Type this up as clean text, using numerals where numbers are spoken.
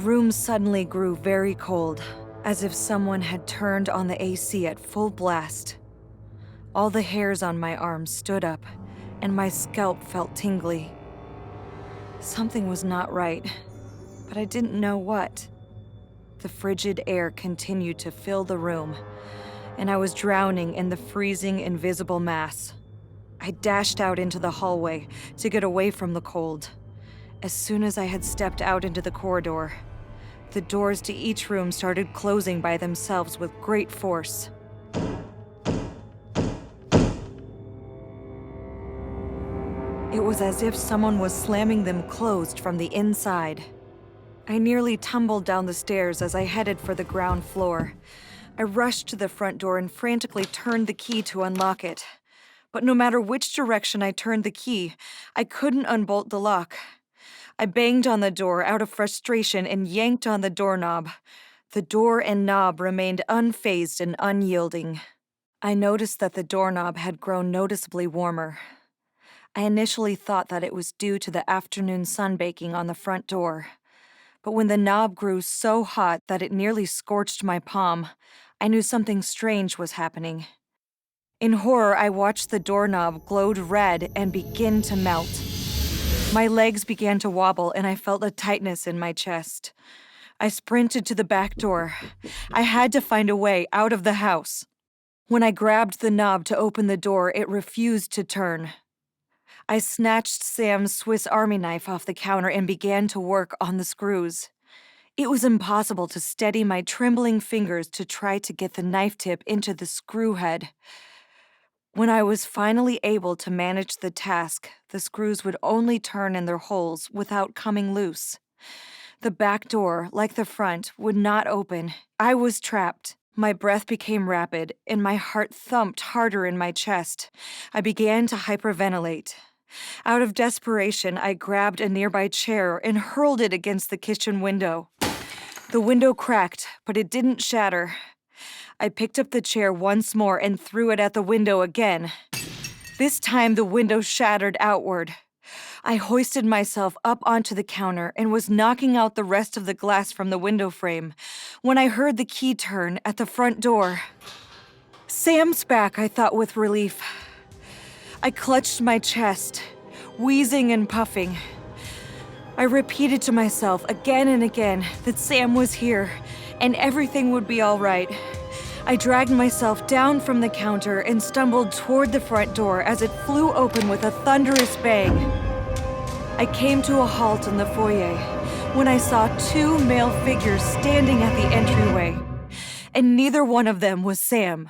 room suddenly grew very cold, as if someone had turned on the AC at full blast. All the hairs on my arms stood up, and my scalp felt tingly. Something was not right, but I didn't know what. The frigid air continued to fill the room, and I was drowning in the freezing, invisible mass. I dashed out into the hallway to get away from the cold. As soon as I had stepped out into the corridor, the doors to each room started closing by themselves with great force. It was as if someone was slamming them closed from the inside. I nearly tumbled down the stairs as I headed for the ground floor. I rushed to the front door and frantically turned the key to unlock it. But no matter which direction I turned the key, I couldn't unbolt the lock. I banged on the door out of frustration and yanked on the doorknob. The door and knob remained unfazed and unyielding. I noticed that the doorknob had grown noticeably warmer. I initially thought that it was due to the afternoon sun baking on the front door. But when the knob grew so hot that it nearly scorched my palm, I knew something strange was happening. In horror, I watched the doorknob glowed red and begin to melt. My legs began to wobble, and I felt a tightness in my chest. I sprinted to the back door. I had to find a way out of the house. When I grabbed the knob to open the door, it refused to turn. I snatched Sam's Swiss Army knife off the counter and began to work on the screws. It was impossible to steady my trembling fingers to try to get the knife tip into the screw head. When I was finally able to manage the task, the screws would only turn in their holes without coming loose. The back door, like the front, would not open. I was trapped. My breath became rapid, and my heart thumped harder in my chest. I began to hyperventilate. Out of desperation, I grabbed a nearby chair and hurled it against the kitchen window. The window cracked, but it didn't shatter. I picked up the chair once more and threw it at the window again. This time, the window shattered outward. I hoisted myself up onto the counter and was knocking out the rest of the glass from the window frame when I heard the key turn at the front door. Sam's back, I thought with relief. I clutched my chest, wheezing and puffing. I repeated to myself again and again that Sam was here and everything would be all right. I dragged myself down from the counter and stumbled toward the front door as it flew open with a thunderous bang. I came to a halt in the foyer when I saw two male figures standing at the entryway, and neither one of them was Sam.